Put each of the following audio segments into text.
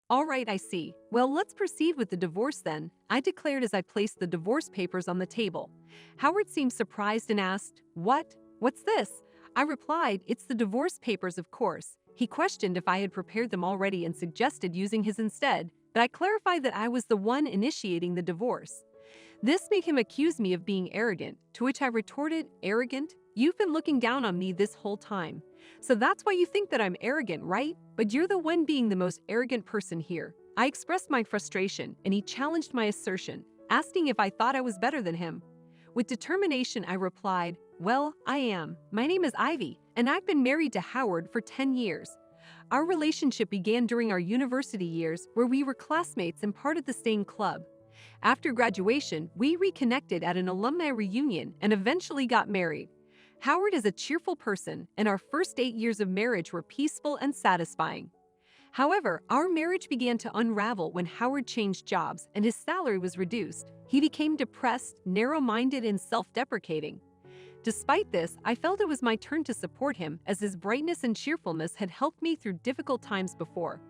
All right, I see. Well, let's proceed with the divorce then, I declared as I placed the divorce papers on the table. Howard seemed surprised and asked, "What? What's this?" I replied, "It's the divorce papers, of course." He questioned if I had prepared them already and suggested using his instead, but I clarified that I was the one initiating the divorce. This made him accuse me of being arrogant, to which I retorted, "Arrogant? You've been looking down on me this whole time. So that's why you think that I'm arrogant, right? But you're the one being the most arrogant person here." I expressed my frustration, and he challenged my assertion, asking if I thought I was better than him. With determination, I replied, "Well, I am. My name is Ivy, and I've been married to Howard for 10 years. Our relationship began during our university years, where we were classmates and part of the same club. After graduation, we reconnected at an alumni reunion and eventually got married. Howard is a cheerful person, and our first 8 years of marriage were peaceful and satisfying. However, our marriage began to unravel when Howard changed jobs and his salary was reduced. He became depressed, narrow-minded, and self-deprecating. Despite this, I felt it was my turn to support him, as his brightness and cheerfulness had helped me through difficult times before.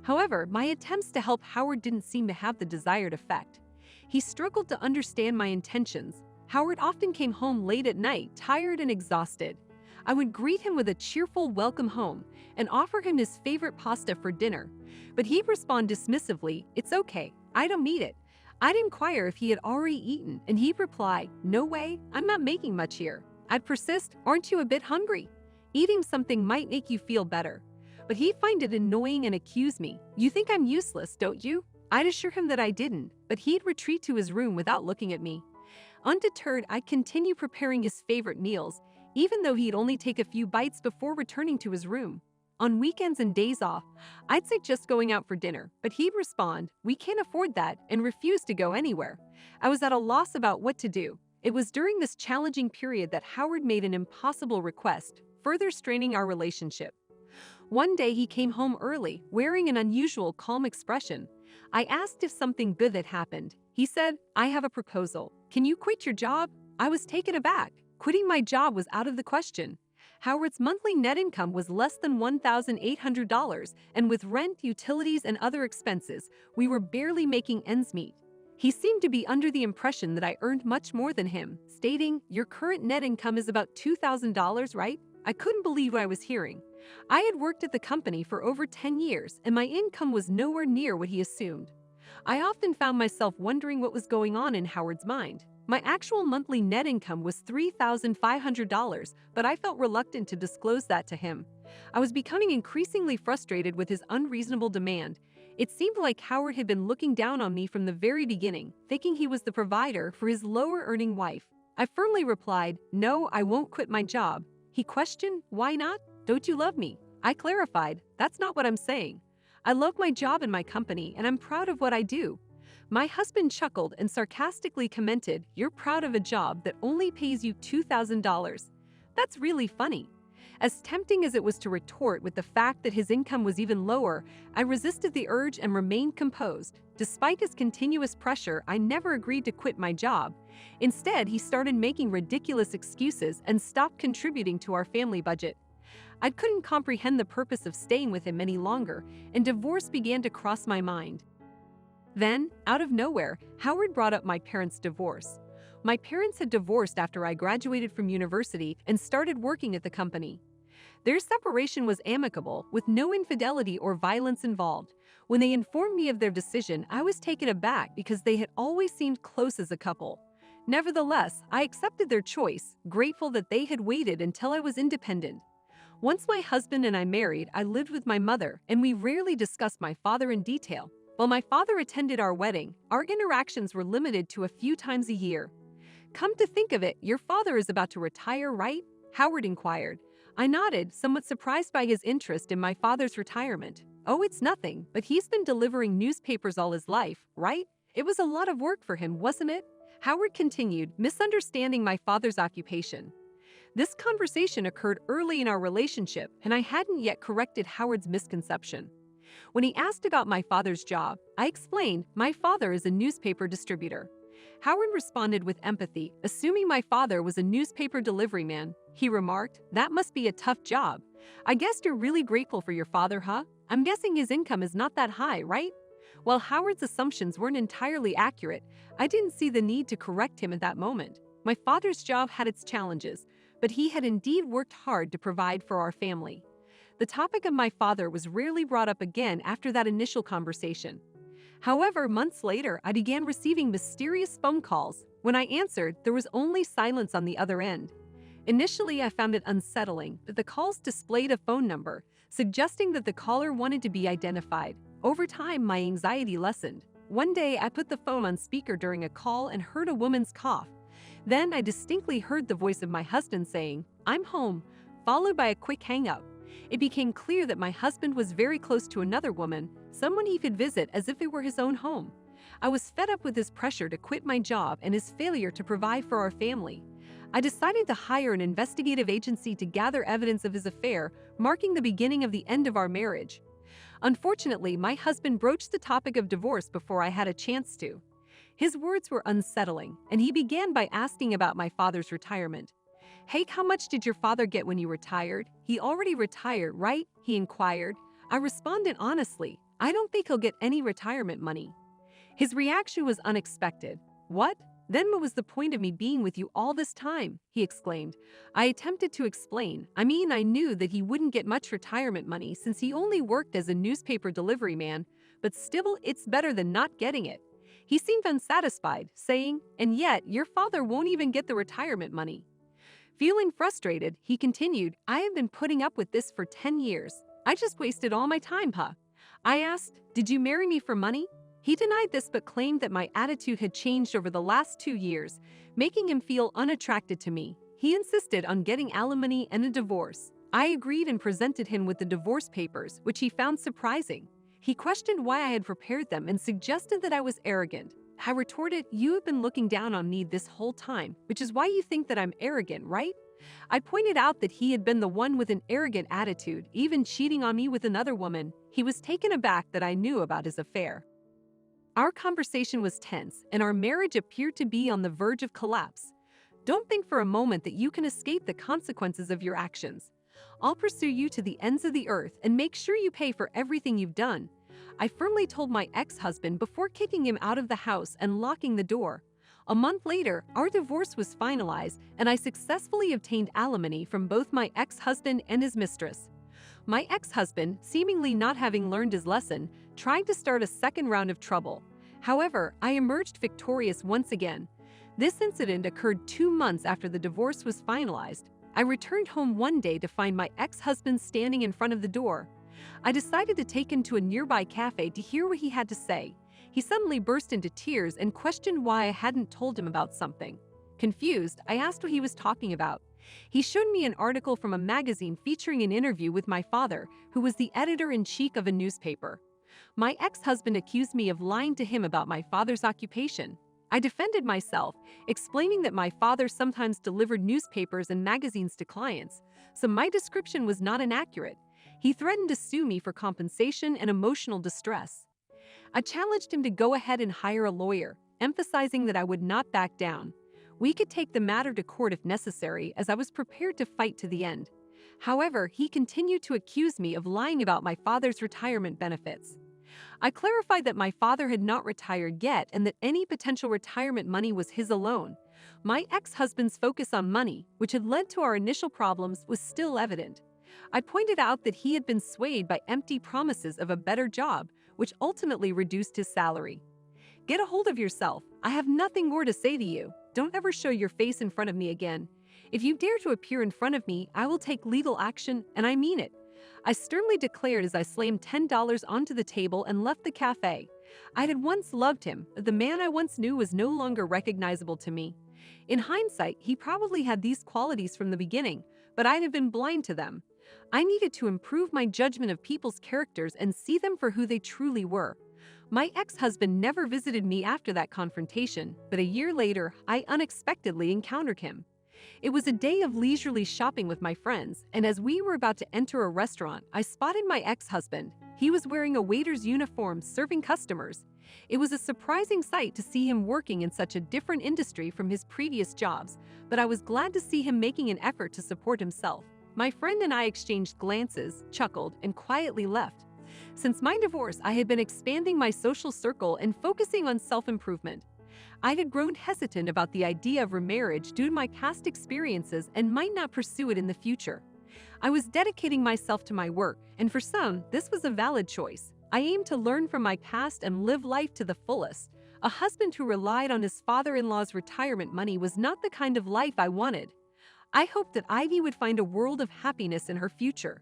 However, my attempts to help Howard didn't seem to have the desired effect. He struggled to understand my intentions. Howard often came home late at night, tired and exhausted. I would greet him with a cheerful welcome home and offer him his favorite pasta for dinner. But he'd respond dismissively, "It's okay, I don't need it." I'd inquire if he had already eaten, and he'd reply, "No way, I'm not making much here." I'd persist, "Aren't you a bit hungry? Eating something might make you feel better." But he'd find it annoying and accuse me, "You think I'm useless, don't you?" I'd assure him that I didn't, but he'd retreat to his room without looking at me. Undeterred, I'd continue preparing his favorite meals, even though he'd only take a few bites before returning to his room. On weekends and days off, I'd suggest going out for dinner, but he'd respond, "We can't afford that," and refuse to go anywhere. I was at a loss about what to do. It was during this challenging period that Howard made an impossible request, further straining our relationship. One day he came home early, wearing an unusual calm expression. I asked if something good had happened. He said, "I have a proposal. Can you quit your job?" I was taken aback. Quitting my job was out of the question. Howard's monthly net income was less than $1,800, and with rent, utilities, and other expenses, we were barely making ends meet. He seemed to be under the impression that I earned much more than him, stating, "Your current net income is about $2,000, right?" I couldn't believe what I was hearing. I had worked at the company for over 10 years, and my income was nowhere near what he assumed. I often found myself wondering what was going on in Howard's mind. My actual monthly net income was $3,500, but I felt reluctant to disclose that to him. I was becoming increasingly frustrated with his unreasonable demand. It seemed like Howard had been looking down on me from the very beginning, thinking he was the provider for his lower-earning wife. I firmly replied, "No, I won't quit my job." He questioned, "Why not? Don't you love me?" I clarified, "That's not what I'm saying. I love my job and my company, and I'm proud of what I do." My husband chuckled and sarcastically commented, "You're proud of a job that only pays you $2,000. That's really funny." As tempting as it was to retort with the fact that his income was even lower, I resisted the urge and remained composed. Despite his continuous pressure, I never agreed to quit my job. Instead, he started making ridiculous excuses and stopped contributing to our family budget. I couldn't comprehend the purpose of staying with him any longer, and divorce began to cross my mind. Then, out of nowhere, Howard brought up my parents' divorce. My parents had divorced after I graduated from university and started working at the company. Their separation was amicable, with no infidelity or violence involved. When they informed me of their decision, I was taken aback because they had always seemed close as a couple. Nevertheless, I accepted their choice, grateful that they had waited until I was independent. Once my husband and I married, I lived with my mother, and we rarely discussed my father in detail. While my father attended our wedding, our interactions were limited to a few times a year. "Come to think of it, your father is about to retire, right?" Howard inquired. I nodded, somewhat surprised by his interest in my father's retirement. "Oh, it's nothing, but he's been delivering newspapers all his life, right? It was a lot of work for him, wasn't it?" Howard continued, misunderstanding my father's occupation. This conversation occurred early in our relationship, and I hadn't yet corrected Howard's misconception. When he asked about my father's job, I explained, "My father is a newspaper distributor." Howard responded with empathy, assuming my father was a newspaper delivery man. He remarked. That must be a tough job. I guess you're really grateful for your father, huh? I'm guessing his income is not that high, right? While Howard's assumptions weren't entirely accurate, I didn't see the need to correct him at that moment. My father's job had its challenges, but he had indeed worked hard to provide for our family. The topic of my father was rarely brought up again after that initial conversation. However, months later, I began receiving mysterious phone calls. When I answered, there was only silence on the other end. Initially, I found it unsettling that the calls displayed a phone number, suggesting that the caller wanted to be identified. Over time, my anxiety lessened. One day, I put the phone on speaker during a call and heard a woman's cough. Then I distinctly heard the voice of my husband saying, "I'm home," followed by a quick hang-up. It became clear that my husband was very close to another woman, someone he could visit as if it were his own home. I was fed up with his pressure to quit my job and his failure to provide for our family. I decided to hire an investigative agency to gather evidence of his affair, marking the beginning of the end of our marriage. Unfortunately, my husband broached the topic of divorce before I had a chance to. His words were unsettling, and he began by asking about my father's retirement. "Hey, how much did your father get when you retired? He already retired, right?" he inquired. I responded honestly, "I don't think he'll get any retirement money." His reaction was unexpected. "What? Then what was the point of me being with you all this time?" he exclaimed. I attempted to explain. I knew that he wouldn't get much retirement money since he only worked as a newspaper delivery man, but still, it's better than not getting it. He seemed unsatisfied, saying, "And yet, your father won't even get the retirement money." Feeling frustrated, he continued, "I have been putting up with this for 10 years. I just wasted all my time, huh?" I asked, "Did you marry me for money?" He denied this but claimed that my attitude had changed over the last 2 years, making him feel unattracted to me. He insisted on getting alimony and a divorce. I agreed and presented him with the divorce papers, which he found surprising. He questioned why I had prepared them and suggested that I was arrogant. I retorted, "You have been looking down on me this whole time, which is why you think that I'm arrogant, right?" I pointed out that he had been the one with an arrogant attitude, even cheating on me with another woman. He was taken aback that I knew about his affair. Our conversation was tense, and our marriage appeared to be on the verge of collapse. Don't think for a moment that you can escape the consequences of your actions. I'll pursue you to the ends of the earth and make sure you pay for everything you've done, I firmly told my ex-husband before kicking him out of the house and locking the door. A month later, our divorce was finalized, and I successfully obtained alimony from both my ex-husband and his mistress. My ex-husband, seemingly not having learned his lesson, tried to start a second round of trouble. However, I emerged victorious once again. This incident occurred 2 months after the divorce was finalized. I returned home one day to find my ex-husband standing in front of the door. I decided to take him to a nearby cafe to hear what he had to say. He suddenly burst into tears and questioned why I hadn't told him about something. Confused, I asked what he was talking about. He showed me an article from a magazine featuring an interview with my father, who was the editor-in-chief of a newspaper. My ex-husband accused me of lying to him about my father's occupation. I defended myself, explaining that my father sometimes delivered newspapers and magazines to clients, so my description was not inaccurate. He threatened to sue me for compensation and emotional distress. I challenged him to go ahead and hire a lawyer, emphasizing that I would not back down. We could take the matter to court if necessary, as I was prepared to fight to the end. However, he continued to accuse me of lying about my father's retirement benefits. I clarified that my father had not retired yet and that any potential retirement money was his alone. My ex-husband's focus on money, which had led to our initial problems, was still evident. I pointed out that he had been swayed by empty promises of a better job, which ultimately reduced his salary. Get a hold of yourself. I have nothing more to say to you. Don't ever show your face in front of me again. If you dare to appear in front of me, I will take legal action, and I mean it. I sternly declared as I slammed $10 onto the table and left the cafe. I had once loved him, but the man I once knew was no longer recognizable to me. In hindsight, he probably had these qualities from the beginning, but I'd have been blind to them. I needed to improve my judgment of people's characters and see them for who they truly were. My ex-husband never visited me after that confrontation, but a year later, I unexpectedly encountered him. It was a day of leisurely shopping with my friends, and as we were about to enter a restaurant, I spotted my ex-husband. He was wearing a waiter's uniform serving customers. It was a surprising sight to see him working in such a different industry from his previous jobs, but I was glad to see him making an effort to support himself. My friend and I exchanged glances, chuckled, and quietly left. Since my divorce, I had been expanding my social circle and focusing on self-improvement. I had grown hesitant about the idea of remarriage due to my past experiences and might not pursue it in the future. I was dedicating myself to my work, and for some, this was a valid choice. I aimed to learn from my past and live life to the fullest. A husband who relied on his father-in-law's retirement money was not the kind of life I wanted. I hoped that Ivy would find a world of happiness in her future.